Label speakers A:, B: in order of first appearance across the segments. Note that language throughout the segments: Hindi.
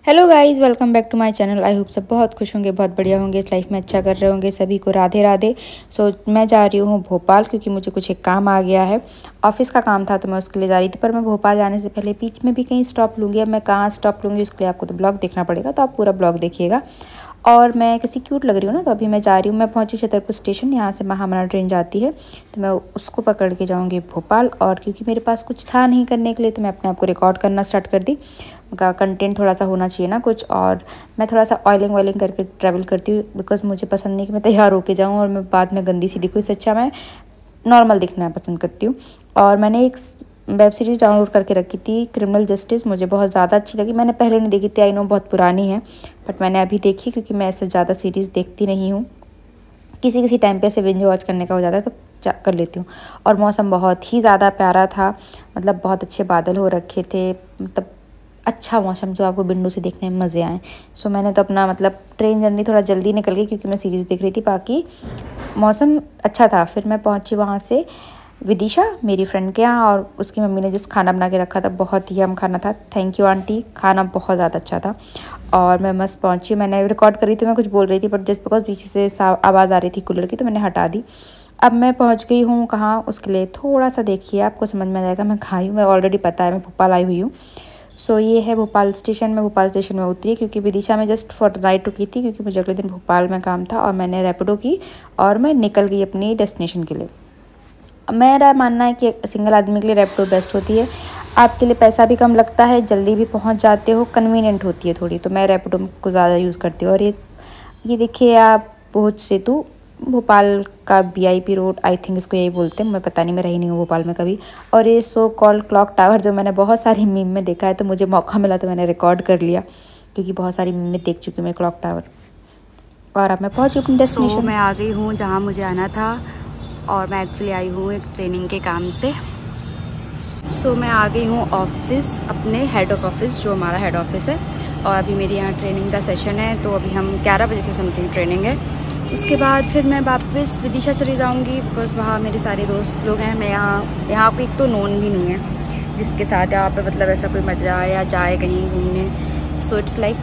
A: Hello guys, welcome back to my channel. I hope सब बहुत खुश होंगे, बहुत बढ़िया होंगे, इस लाइफ में अच्छा कर रहे होंगे। सभी को राधे राधे। मैं जा रही हूँ भोपाल क्योंकि मुझे कुछ एक काम आ गया है। ऑफिस का काम था तो मैं उसके लिए जा रही थी, पर मैं भोपाल जाने से पहले बीच में भी कहीं स्टॉप लूँगी। अब मैं कहाँ स्टॉप लूँगी उसके लिए आपको तो ब्लॉग देखना पड़ेगा, तो आप पूरा ब्लॉग देखिएगा। और मैं किसी क्यूट लग रही हूँ ना, तो अभी मैं जा रही हूँ। मैं पहुँची छतरपुर स्टेशन, यहाँ से महामना ट्रेन जाती है, तो मैं उसको पकड़ के जाऊँगी भोपाल। और क्योंकि मेरे पास कुछ था नहीं करने के लिए, तो मैं अपने आप को रिकॉर्ड करना स्टार्ट कर दी। का कंटेंट थोड़ा सा होना चाहिए ना कुछ। और मैं थोड़ा सा ऑयलिंग वायलिंग करके ट्रैवल करती हूँ, बिकॉज मुझे पसंद नहीं कि मैं तैयार होके जाऊँ और मैं बाद में गंदी सी दिखूँ। इससे अच्छा मैं नॉर्मल दिखना पसंद करती हूँ। और मैंने एक वेब सीरीज़ डाउनलोड करके रखी थी, क्रिमिनल जस्टिस। मुझे बहुत ज़्यादा अच्छी लगी। मैंने पहले नहीं देखी थी, आई नो बहुत पुरानी है, बट मैंने अभी देखी क्योंकि मैं ऐसे ज़्यादा सीरीज़ देखती नहीं हूँ। किसी किसी टाइम पे ऐसे बिंज वॉच करने का हो जाता है तो कर लेती हूँ। और मौसम बहुत ही ज़्यादा प्यारा था, मतलब बहुत अच्छे बादल हो रखे थे, मतलब अच्छा मौसम जो आपको विंडो से देखने में मज़े आए। मैंने तो अपना ट्रेन जर्नी थोड़ा जल्दी निकल गई क्योंकि मैं सीरीज़ देख रही थी, बाकी मौसम अच्छा था। फिर मैं पहुंची वहाँ से विदिशा मेरी फ्रेंड के यहाँ, और उसकी मम्मी ने जिस खाना बना के रखा था, बहुत ही यम खाना था। थैंक यू आंटी, खाना बहुत ज़्यादा अच्छा था। और मैं मस्त पहुंची। मैंने रिकॉर्ड करी थी, मैं कुछ बोल रही थी, बट जस्ट बिकॉज पीछे से आवाज़ आ रही थी कूलर की, तो मैंने हटा दी। अब मैं पहुंच गई हूँ कहाँ, उसके लिए थोड़ा सा देखिए, आपको समझ में आ जाएगा मैं कहाँ हूँ। मैं ऑलरेडी पता है मैं भोपाल आई हुई हूँ। ये है भोपाल स्टेशन। मैं भोपाल स्टेशन में उतरी क्योंकि विदिशा में जस्ट फॉर राइड रुकी थी, क्योंकि मुझे अगले दिन भोपाल में काम था। और मैंने रैपिडो की और मैं निकल गई अपनी डेस्टिनेशन के लिए। मेरा मानना है कि सिंगल आदमी के लिए रैपिडो बेस्ट होती है। आपके लिए पैसा भी कम लगता है, जल्दी भी पहुंच जाते हो, कन्वीनियंट होती है थोड़ी, तो मैं रैपिडो को ज़्यादा यूज़ करती हूँ। और ये देखिए आप, पहुँच सेतु भोपाल का VIP रोड, आई थिंक इसको यही बोलते हैं, मैं पता नहीं, मैं रही नहीं हूँ भोपाल में कभी। और ये सो कॉल्ड क्लॉक टावर जो मैंने बहुत सारी मीम में देखा है, तो मुझे मौका मिला तो मैंने रिकॉर्ड कर लिया, क्योंकि बहुत सारी मीम में देख चुकी हूँ मैं क्लॉक टावर। और अब मैं पहुँची अपनी डेस्टिनेशन।
B: मैं आ गई हूँ जहाँ मुझे आना था, और मैं एक्चुअली आई हूँ एक ट्रेनिंग के काम से। मैं आ गई हूँ ऑफिस, अपने हेड ऑफिस जो हमारा हेड ऑफिस है। और अभी मेरी यहाँ ट्रेनिंग का सेशन है, तो अभी हम 11 बजे से समथिंग ट्रेनिंग है। उसके बाद फिर मैं वापस विदिशा चली जाऊँगी, बिकॉज वहाँ मेरे सारे दोस्त लोग हैं। मैं यहाँ पे एक तो नोन भी नहीं है जिसके साथ यहाँ पे ऐसा कोई मज़ा आए या जाए कहीं घूमने। इट्स लाइक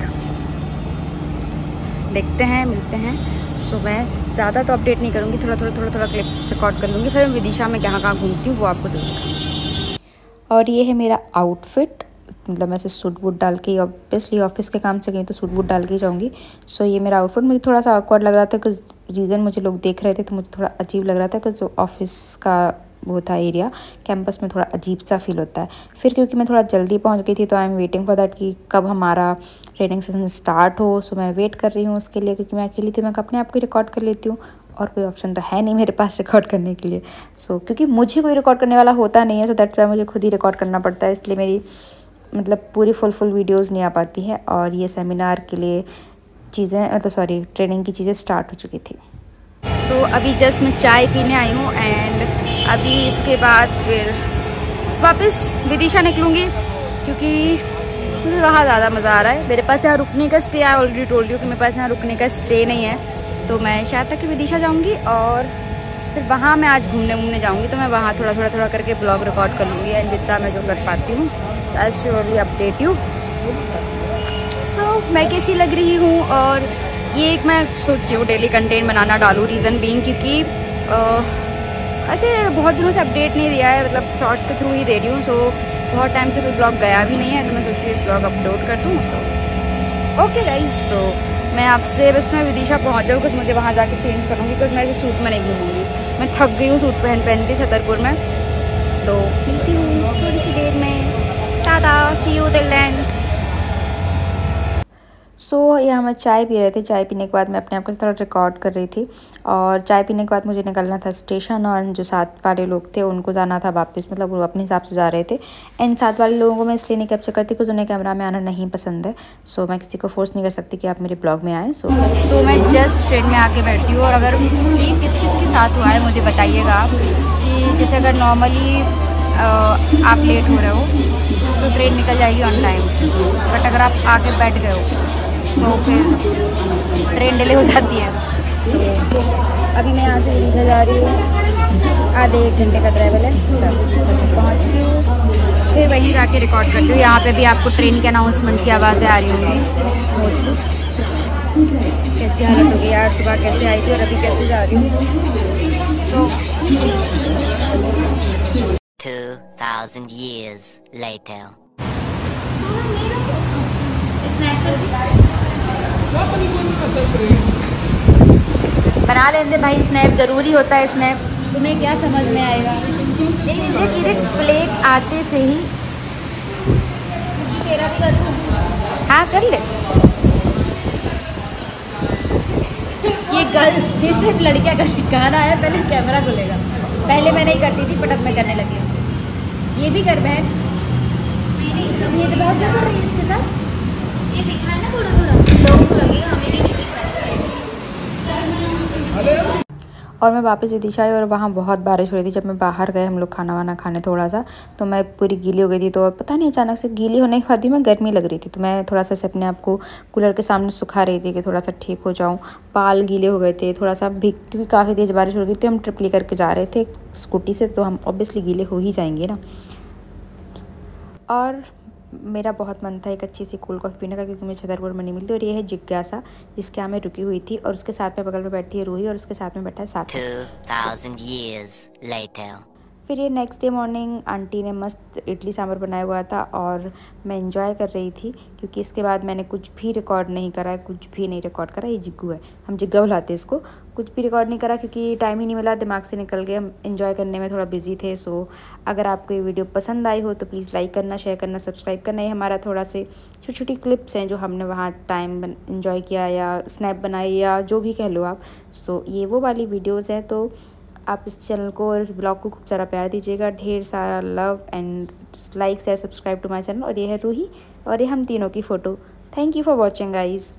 B: देखते हैं, मिलते हैं। मैं ज़्यादा तो अपडेट नहीं करूँगी, थोड़ा क्लिप्स रिकॉर्ड कर लूँगी। फिर मैं विदिशा में कहाँ घूमती हूँ वो आपको जरूर।
A: और ये है मेरा आउटफिट, मैं ऐसे सूट वूट डाल के, ऑब्वियसली ऑफिस के काम से गई तो सूट वूट डाल के जाऊँगी। ये मेरा आउटफिट मुझे थोड़ा सा ऑकवर्ड लग रहा था, कुछ रीज़न मुझे लोग देख रहे थे तो मुझे थोड़ा अजीब लग रहा था, कुछ जो ऑफिस का वो था एरिया, कैंपस में थोड़ा अजीब सा फील होता है। फिर क्योंकि मैं थोड़ा जल्दी पहुंच गई थी, तो I am waiting for that कि कब हमारा ट्रेनिंग सेशन स्टार्ट हो। मैं वेट कर रही हूँ उसके लिए, क्योंकि मैं अकेली थी, मैं अपने आप को रिकॉर्ड कर लेती हूँ, और कोई ऑप्शन तो है नहीं मेरे पास रिकॉर्ड करने के लिए। क्योंकि मुझे कोई रिकॉर्ड करने वाला होता नहीं है, दैट्स वाई मुझे खुद ही रिकॉर्ड करना पड़ता है, इसलिए मेरी पूरी फुल वीडियोज़ नहीं आ पाती है। और ये सेमिनार के लिए चीज़ें ट्रेनिंग की चीज़ें स्टार्ट हो चुकी थी।
B: अभी जस्ट मैं चाय पीने आई हूँ, एंड अभी इसके बाद फिर वापस विदिशा निकलूँगी, क्योंकि मुझे वहाँ ज़्यादा मज़ा आ रहा है। मेरे पास यहाँ रुकने का stay, I already told you कि मेरे पास यहाँ रुकने का स्टे नहीं है, तो मैं शायद तक विदिशा जाऊँगी और फिर वहाँ मैं आज घूमने जाऊँगी। तो मैं वहाँ थोड़ा करके ब्लॉग रिकॉर्ड कर लूँगी, एंड जितना मैं जो कर पाती हूँ आई श्योरली अपडेट यू। मैं कैसी लग रही हूँ, और ये एक मैं सोच रही हूँ डेली कंटेंट बनाना डालूँ। रीज़न बीइंग क्योंकि ऐसे बहुत दिनों से अपडेट नहीं दिया है, शॉर्ट्स के थ्रू ही दे रही हूँ। बहुत टाइम से कोई ब्लॉग गया भी नहीं है, तो मैं सोच रही हूँ ब्लॉग अपलोड कर दूँ। ओके गाइस, मैं आपसे बस मैं विदिशा पहुँच जाऊँ, कुछ मुझे वहाँ जाके चेंज करूँगी, बिकॉज मैं सूट में नहीं घूमूंगी। मैं थक गई हूँ सूट पहन के छतरपुर में। तो मिलती हूँ थोड़ी सी देर में, टाटा, सी यू टिल देन।
A: यहाँ मैं चाय पी रहे थे। चाय पीने के बाद मैं अपने आप को थोड़ा रिकॉर्ड कर रही थी, और चाय पीने के बाद मुझे निकलना था स्टेशन, और जो साथ वाले लोग थे उनको जाना था वापस, वो अपने हिसाब से जा रहे थे। एंड साथ वाले लोगों को मैं इसलिए नहीं कैप्चर करती क्योंकि उन्हें कैमरा में आना नहीं पसंद है। मैं किसी को फोर्स नहीं कर सकती कि आप मेरे ब्लॉग में आएँ।
B: मैं जस्ट ट्रेन में आके बैठी हूँ, और अगर ये किस के साथ हुआ है मुझे बताइएगा आप, कि जैसे अगर नॉर्मली आप लेट हो रहे हो तो ट्रेन निकल जाएगी ऑन टाइम, बट अगर आप आके बैठ गए हो तो फिर ट्रेन डिले हो जाती है। अभी मैं यहाँ से विदिशा जा रही हूँ, आधे 1 घंटे का ट्रैवल है, बस पहुँचती हूँ। फिर वहीं जाके रिकॉर्ड करती हूँ। यहाँ पे भी आपको ट्रेन के अनाउंसमेंट की आवाज़ें आ रही होंगी मोस्टली। कैसी हालत होगी यार, सुबह कैसे आई थी और अभी कैसे जा रही हूँ। सो
C: 2000 years later.
B: बना लेंगे भाई, स्नैप ज़रूरी होता है। स्नैप तुम्हें क्या समझ में आएगा। एक प्लेट आते से ही तेरा भी कर दूँ? हाँ कर ले। ये सिर्फ लड़कियाँ का गाना है, पहले कैमरा खुलेगा। पहले मैं नहीं करती थी, बट अब मैं करने लगी हूँ। ये भी कर बहन। ये तो बहुत कर रही है इसके साथ। ये दिखा है ना थोड़ा थोड़ा, लोगों को लगेगा मेरी टीवी पर।
A: और मैं वापस विदिशा आई और वहाँ बहुत बारिश हो रही थी। जब मैं बाहर गए हम लोग खाना वाना खाने थोड़ा सा, तो मैं पूरी गीली हो गई थी। तो पता नहीं अचानक से गीली होने के बाद भी मैं गर्मी लग रही थी, तो मैं थोड़ा सा अपने आप को कूलर के सामने सुखा रही थी कि थोड़ा सा ठीक हो जाऊँ। बाल गीले हो गए थे थोड़ा सा भी, क्योंकि काफ़ी तेज़ बारिश हो रही थी। हम ट्रिप करके जा रहे थे स्कूटी से, तो हम ऑब्वियसली गीले हो ही जाएंगे ना। और मेरा बहुत मन था एक अच्छी सी कोल्ड कॉफ़ी पीने का, क्योंकि मुझे छतरपुर में नहीं मिलती। और ये है जिज्ञासा, जिसके यहाँ मैं रुकी हुई थी, और उसके साथ में बगल में बैठी है रूही, और उसके साथ में बैठा है सार्थक।
C: 2000 years later.
A: फिर ये नेक्स्ट डे मॉर्निंग आंटी ने मस्त इडली सांभर बनाया हुआ था और मैं एंजॉय कर रही थी, क्योंकि इसके बाद मैंने कुछ भी रिकॉर्ड नहीं करा है, कुछ भी नहीं रिकॉर्ड करा। ये जिग्गू है, हम जिग्गा बुलाते हैं इसको। कुछ भी रिकॉर्ड नहीं करा क्योंकि टाइम ही नहीं मिला, दिमाग से निकल गया। हम एंजॉय करने में थोड़ा बिजी थे। सो अगर आपको ये वीडियो पसंद आई हो तो प्लीज़ लाइक करना, शेयर करना, सब्सक्राइब करना। ये हमारा थोड़ा से छोटी छोटी क्लिप्स हैं जो हमने वहाँ टाइम एंजॉय किया, या स्नैप बनाई, या जो भी कह लो आप। सो ये वो वाली वीडियोज़ हैं। तो आप इस चैनल को और इस ब्लॉग को खूब सारा प्यार दीजिएगा, ढेर सारा love and like share subscribe to my channel. और ये है रूही और ये हम तीनों की photo. Thank you for watching guys.